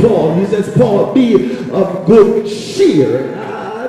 Paul. He says, Paul, be of good cheer.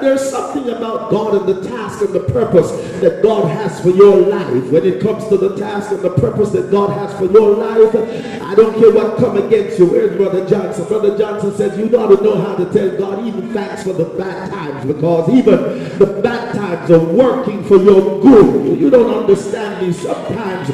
There's something about God and the task and the purpose that God has for your life. When it comes to the task and the purpose that God has for your life, I don't care what come against you. Where's Brother Johnson? Brother Johnson says you got to know how to tell God even thanks for the bad times, because even the bad times are working for your good. You don't understand me. Sometimes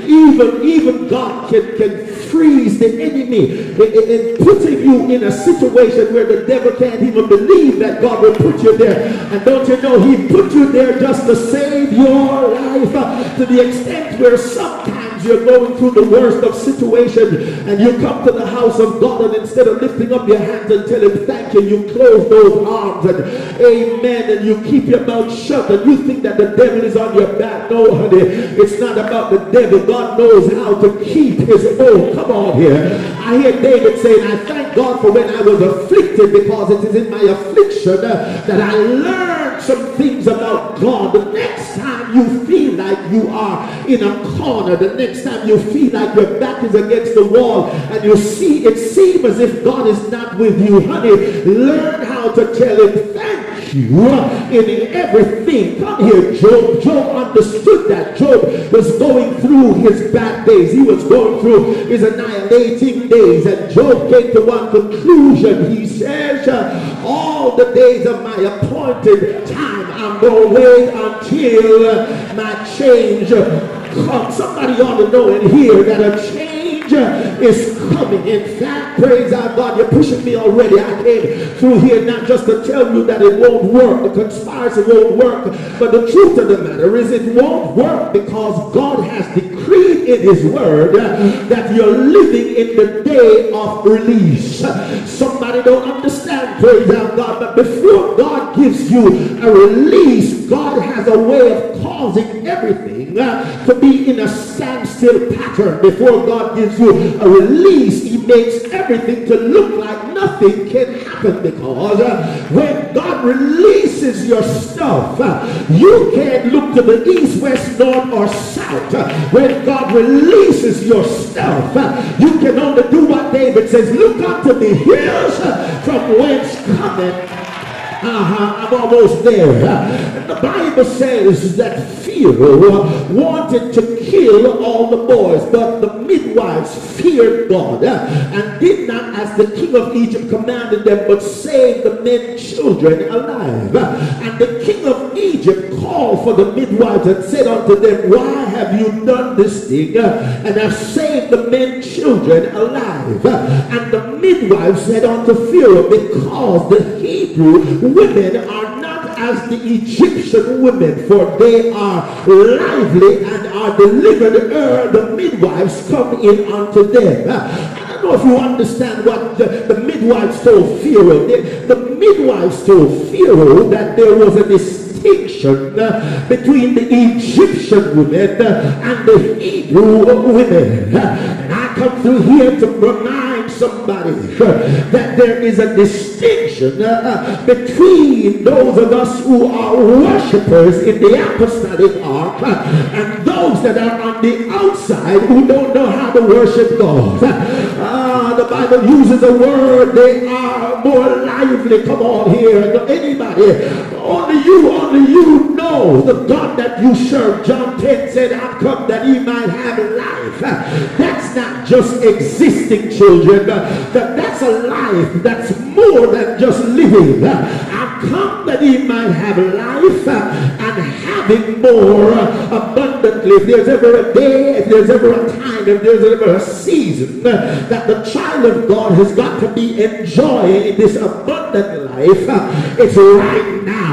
even God can freeze the enemy in putting you in a situation where the devil can't even believe that God will put you there. And don't you know, he put you there just to save your life, to the extent where sometimes you're going through the worst of situations and you come to the house of God, and instead of lifting up your hands and tell him thank you, you close those arms and amen, and you keep your mouth shut, and you think that the devil is on your back. No, honey, it's not about the devil. God knows how to keep his own. Come on here. I hear David saying, I thank God for when I was afflicted, because it is in my affliction that I learned some things about God. The next time you feel like you are in a corner, the next time you feel like your back is against the wall and you see it seems as if God is not with you, honey, learn how to tell him thank you in everything. Come here, Job. Job understood that. Job was going through his bad days. He was going through his annihilating days, and Job came to one conclusion. He says, all the days of my appointed time, I'm going to wait until my change comes. Somebody ought to know and hear that a change is coming. In fact, praise our God, you're pushing me already. I came through here not just to tell you that it won't work, the conspiracy won't work, but the truth of the matter is it won't work, because God has decreed in his word that you're living in the day of release. Somebody don't understand, praise our God, but before God gives you a release, God has a way of causing everything to be in a standstill pattern. Before God gives you a release, he makes everything to look like nothing can happen, because when God releases your stuff, you can't look to the east, west, north, or south. When God releases your stuff, you can only do what David says, look unto the hills from whence cometh. I'm almost there. The Bible says that Pharaoh wanted to kill all the boys, but the midwives feared God and did not, as the king of Egypt commanded them, but saved the men children alive. And the king of Egypt called for the midwives and said unto them, why have you done this thing and have saved the men children alive? And the midwives said unto Pharaoh, because the Hebrew women are not as the Egyptian women, for they are lively and are delivered ere the midwives come in unto them. I don't know if you understand what the midwives told Pharaoh. The midwives told Pharaoh that there was a distinction between the Egyptian women and the Hebrew women. And I come through here to remind somebody that there is a distinction between those of us who are worshipers in the apostolic ark and those that are on the outside who don't know how to worship God. The Bible uses a word, they are more lively. Come on here. Anybody? Only you know the God that you serve. John 10 said, I've come that he might have life. That's not just existing, children. That's a life that's more than just living. I've come that he might have life and have it more abundantly. If there's ever a day, if there's ever a time, if there's ever a season that the child of God has got to be enjoying this abundant life, it's right now.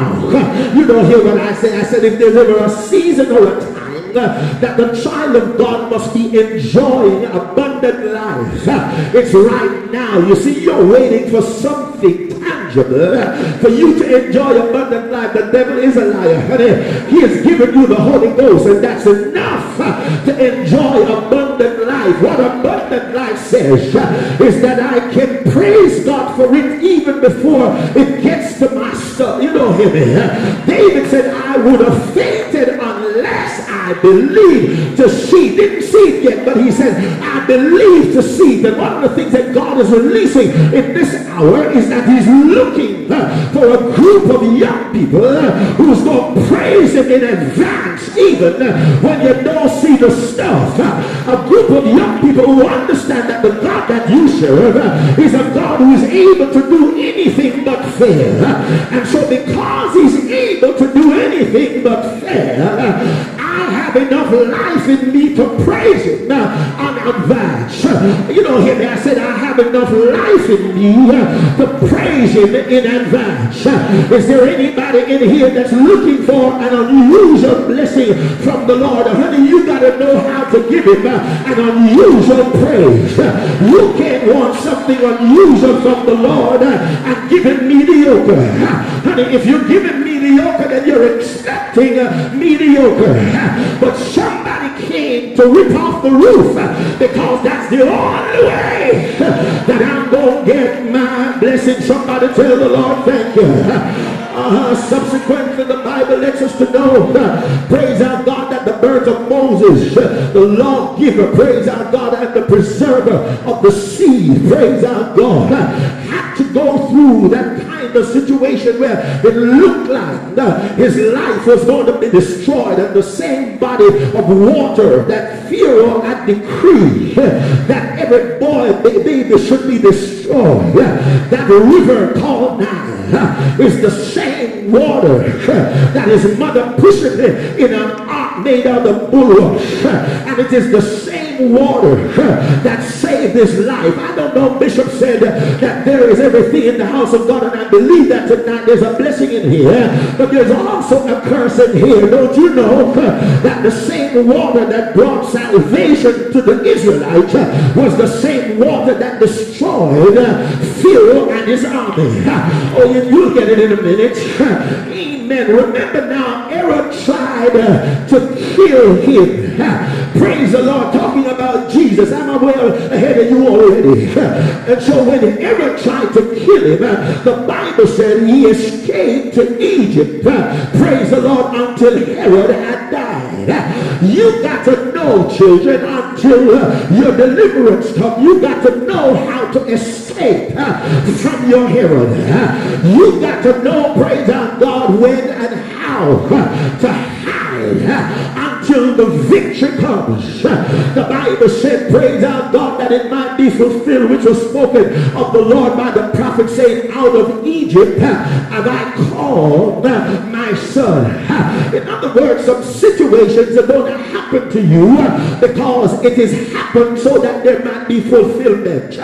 You don't hear what I say. I said if there's ever a season or a time that the child of God must be enjoying abundant life, it's right now. You see, you're waiting for something tangible for you to enjoy abundant life. The devil is a liar, honey. He has given you the Holy Ghost, and that's enough to enjoy abundant life. What abundant life says is that I can praise God for it even before it gets to my stuff. You don't hear me? David said, I would have fainted unless I I believe to see. Didn't see it yet, but he said, I believe to see. That one of the things that God is releasing in this hour is that he's looking for a group of young people who's going to praise him in advance, even when you don't see the stuff. A group of young people who understand that the God that you serve is a God who is able to do anything but fail. And so because he's able to do anything but fail, I have enough life in me to praise him on advance. You don't hear me. I said I have enough life in me to praise him in advance. Is there anybody in here that's looking for an unusual blessing from the Lord? Honey, you got to know how to give him an unusual praise. You can't want something unusual from the Lord and give him mediocre. Honey, if you're giving mediocre, then you're expecting mediocre. But somebody came to rip off the roof because that's the only way that I'm going to get my blessing. Somebody tell the Lord thank you. Subsequently, the Bible lets us to know, praise our God, that the birds of Moses, the lawgiver, praise our God, and the preserver of the seed, praise our God, had to go through that kind of situation where it looked like his life was going to be destroyed, and the same body of water that Pharaoh had decreed that every boy, baby should be destroyed, that river called Nile is the same water that his mother pushed in an ark made out of bulrushes, and it is the same water that saved his life. I don't know, Bishop said that there is everything in the house of God, and I believe that tonight there's a blessing in here, but there's also a curse in here. Don't you know that the same water that brought salvation to the Israelites was the same water that destroyed Pharaoh and his army? Oh, you'll get it in a minute. Amen. Remember now, Aaron tried to kill him. Praise the Lord. Talking about Jesus. I'm well ahead of you already. And so when Aaron tried to kill him, the Bible said he escaped to Egypt. Praise the Lord, until Herod had died. You got to know, children, until your deliverance comes, you got to know how to escape from your Herod. You got to know, praise our God, when and how to hide until the victory comes. The Bible said, praise our God, that it might be fulfilled which was spoken of the Lord by the prophet, saying, out of Egypt have I called my son. In other words, some situations are going to happen to you because it has happened so that there might be fulfillment.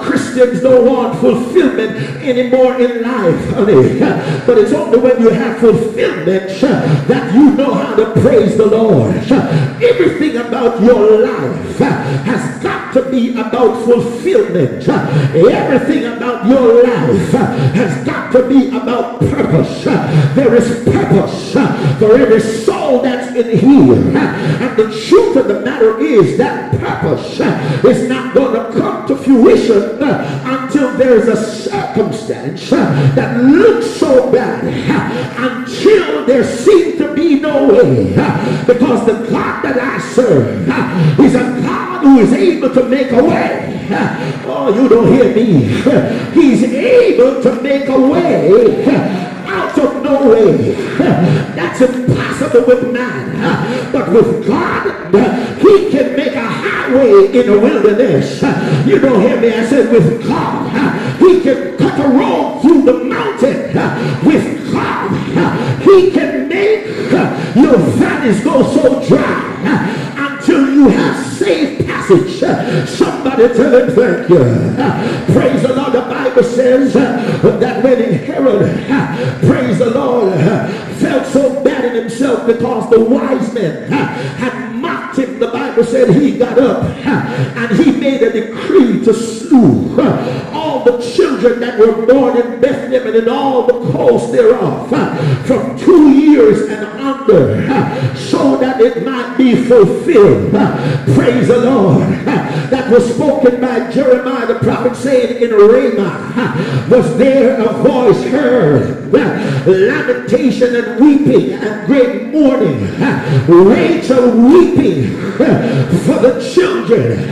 Christians don't want fulfillment anymore in life, honey. But it's only when you have fulfillment that you know how to praise the Lord. Everything about your life has got to be about fulfillment. Everything about your life has got to be about purpose. There is purpose for every soul that's in here. And the truth of the matter is that purpose is not going to come to fruition until there's a circumstance that looks so bad, until there seems to be no way, because the God that I serve is a God who is able to make a way. Oh, you don't hear me. He's able to make a way out of no way. That's impossible with man, but with God he can make a highway in the wilderness. You don't hear me. I said with God he can cut a road through the mountain. With God he can make your valleys go so dry until you have safe passage. Somebody tell him thank you. Praise the Lord. The Bible says that when Herod, praise the Lord, felt so bad in himself because the wise men had mocked him, the Bible said he got up and he made a decree to slew all the children children that were born in Bethlehem and in all the coasts thereof, from 2 years and under, so that it might be fulfilled. Praise the Lord. That was spoken by Jeremiah the prophet, saying, in Ramah was there a voice heard, lamentation and weeping and great mourning, Rachel weeping for the children,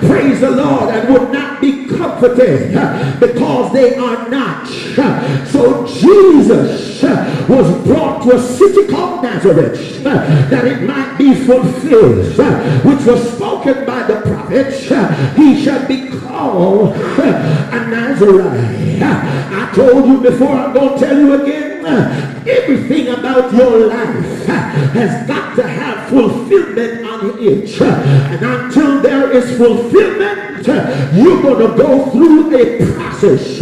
praise the Lord, and would not be comforted because they are not. So Jesus was brought to a city called Nazareth, that it might be fulfilled, which was spoken by the prophet, he shall be called a Nazarite. I told you before, I'm going to tell you again, everything about your life has got to have fulfillment on it. And until there is fulfillment, you're going to go through a process.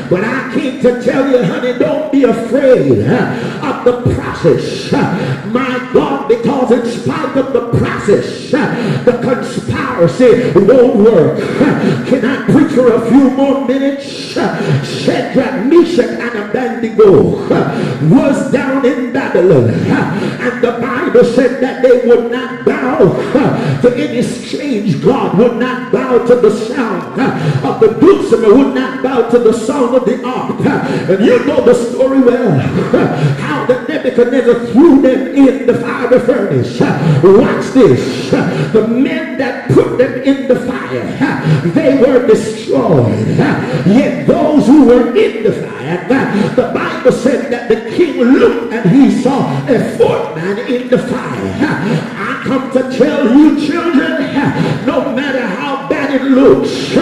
But I came to tell you, honey, don't be afraid of the process. My God, because in spite of the process, the conspiracy won't work. Can I preach for a few more minutes? Shadrach, Meshach, and Abednego was down in Babylon, and the Bible said that they would not bow to any strange god, would not bow to the sound of the dulcimer, would not bow to the sound of the harp. And you know the story well, how the Nebuchadnezzar threw them in the fiery furnace. Watch this. The men that put them in the fire, they were destroyed. Yet those who were in the fire, the Bible said that the king looked and he saw a fourth man in the fire. I come to tell you, children, no matter how bad it looks,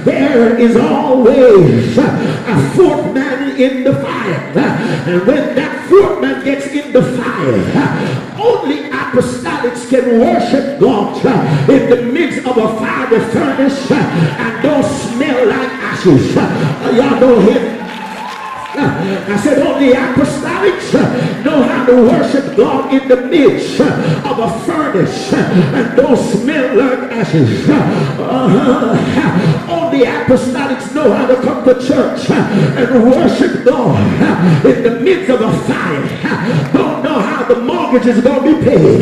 there is always a fourth man in the fire. And when that fourth man gets in the fire, only apostolics can worship God in the midst of a fiery furnace and don't smell like ashes. Y'all know him. I said only apostolics know how to worship God in the midst of a furnace and don't smell like ashes. Only apostolics know how to come to church and worship God in the midst of a fire. Don't know how the mortgage is going to be paid.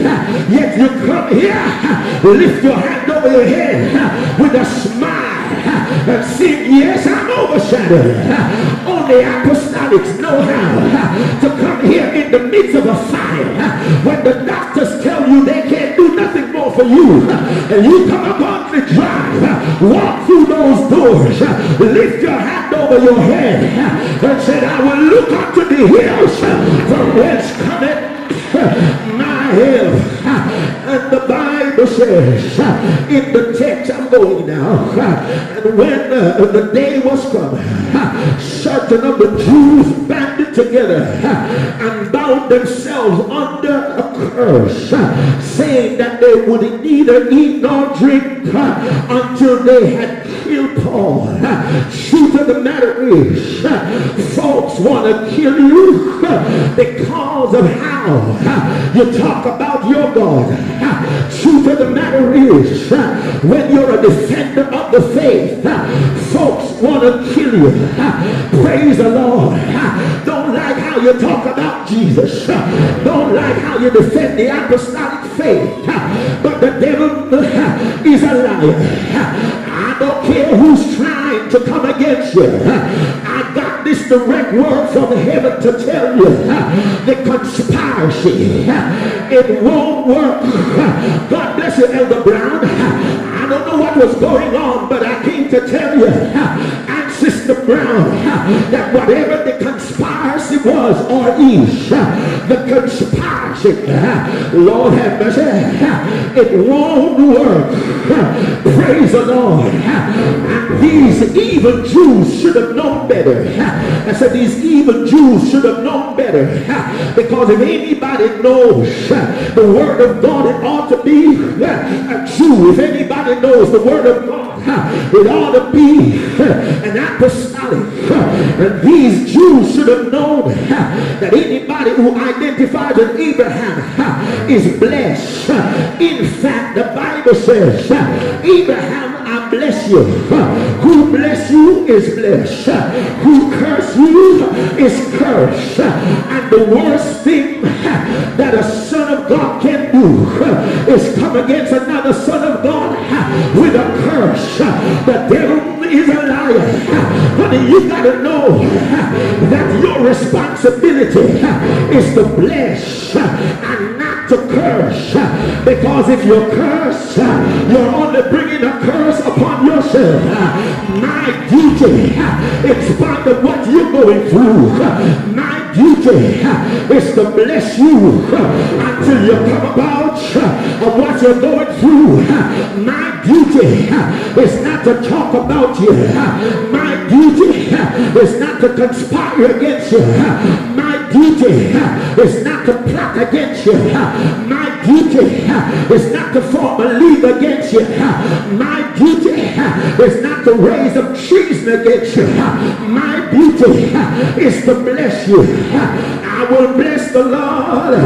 Yet you come here, lift your hand over your head with a smile and sing, yes, I'm overshadowed. Only apostolics know how to come here in the midst of a fire when the doctors tell you they can't do nothing more for you, and you come upon the drive, walk through those doors, lift your hand over your head and said, I will look unto the hills from whence cometh my help. And the Bible says in the text, I'm going now, and when the day was come, certain of the Jews banded together and bound themselves under a curse, saying that they would neither eat nor drink until they had killed Paul. Truth of the matter is, folks want to kill you because of how you talk about your God. Truth of the matter is, when you're a defender of the faith, folks want to kill you. Praise the Lord. Don't like how you talk about Jesus. Don't like how you defend the apostolic faith. But the devil is a liar. I don't care who's trying to come against you. I got this direct word from heaven to tell you, the conspiracy, it won't work. God bless you, Elder Brown. I don't know what was going on, but I came to tell you, and Sister Brown, that whatever the conspiracy was or is, the conspiracy, Lord have mercy, it won't work. Praise the Lord. And these evil Jews should have known better. I said these evil Jews should have known better, because if anybody knows the word of God, it ought to be a Jew. If anybody knows the word of God, it ought to be an apostolic. And these Jews should have known that anybody who identifies with Abraham is blessed. In fact, the Bible says Abraham I bless you. Who bless you is blessed. Who curse you is cursed. And the worst thing that a son of God can do is come against another son of God with a curse. The devil is a liar. Honey, you got to know that your responsibility is to bless and not to curse. Because if you curse, you're only bringing a curse upon yourself. My duty, in spite of what you're going through, my duty is to bless you until you come about of what you're going through. My duty is not to talk about you. My duty is not to conspire against you. My duty is not to plot against you. My duty is not to form a league against you. My duty is not to raise up treason against you. My duty is to bless you. I will bless the Lord.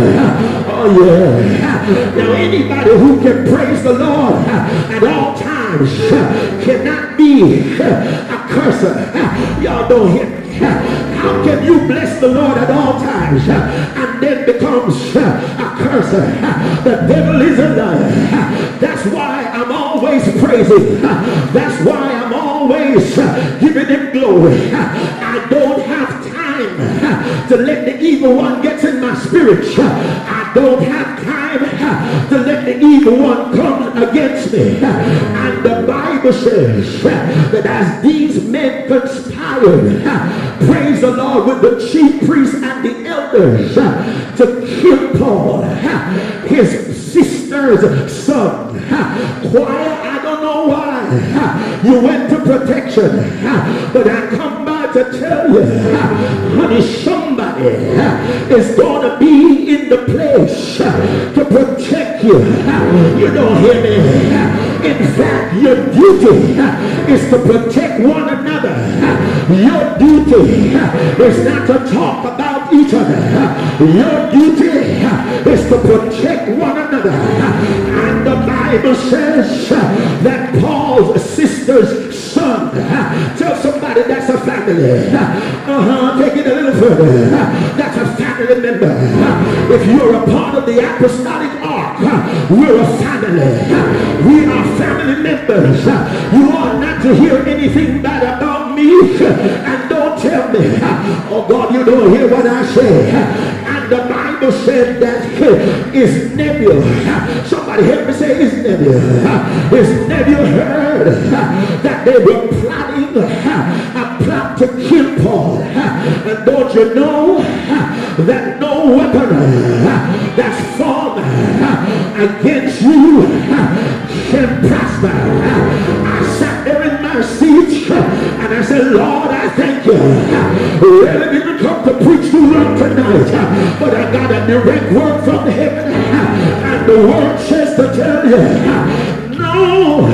Oh yeah. Now anybody who can praise the Lord at all times cannot be a curser. Y'all don't hear me. How can you bless the Lord at all times and then becomes a curser? The devil is a liar. That's why I'm always praising. That's why I'm always giving him glory. I don't have time to let the evil one get in my spirit. I don't have time to let the evil one come against me. And the Bible says that as these men conspired, praise the Lord, with the chief priests and the elders to kill Paul, his sister's son. Choir, I don't know why you went to protection, but I come by to tell you, honey, somebody is going to be in the place to protect you. You don't hear me? In fact, your duty is to protect one another. Your duty is not to talk about each other. Your duty is to protect one another. And the Bible says that Paul's sister's son, tell somebody that's a family. Take it a little further. That's a family member. If you're a part of the apostolic ark, we're a family. We are family members. You ought not to hear anything bad about me, and don't tell me, oh God, you don't hear what I say. And the Bible said that his nephew, somebody help me say his nephew, his nephew heard that they were plotting a plot to kill Paul. And don't you know that no weapon that's formed against you can prosper? I sat there in my seat and I said, Lord, I thank you. Really didn't come to preach to you tonight, but I got a direct word from heaven, and the word says to tell you, no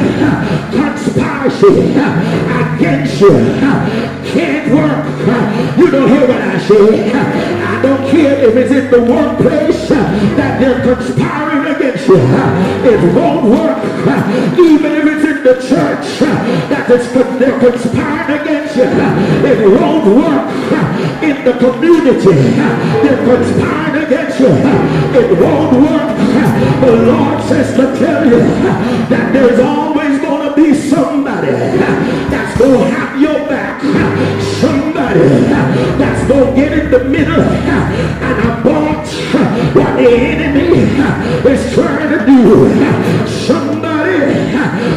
conspiracy against you can't work. You don't hear what I say. I don't care if it's in the workplace that they're conspiring against you. It won't work. Even if it's in the church that they're conspiring against you, it won't work. In the community they're conspiring against you, it won't work. The Lord says to tell you that there's always going to be somebody that's going to have your back. Somebody that's going to get in the middle and abort what the enemy is trying to do. Somebody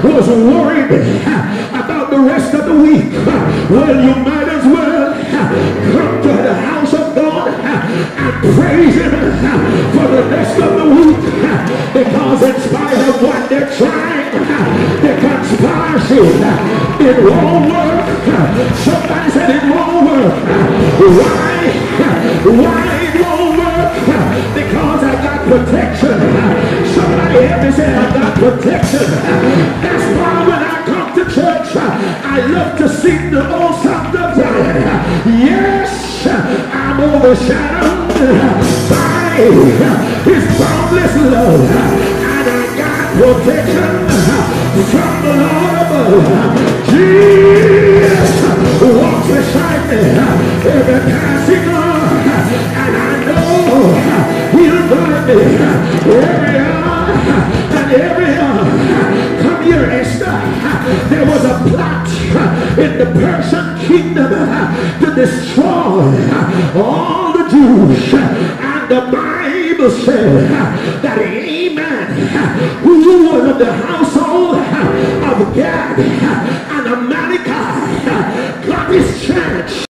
was worried about the rest of the week. Well, you might as well come to the house of God and praise him for the rest of the week, because in spite of what they're trying, the conspiracy, it won't work. Somebody said it won't work. Why it won't work? Because I got protection. Somebody help me say I got protection. That's why when I come to church, I love to sing the old song of Zion. Yes, I'm overshadowed by his boundless love, and I got protection from the Lord above. Jesus walks beside me every passing on, and I know he'll guide me every hour and every hour. Come here, Esther. There was a plot in the Persian kingdom to destroy all the Jews, and the Bible said that Haman, who was of the household of Gad and Amalekah, got his chance.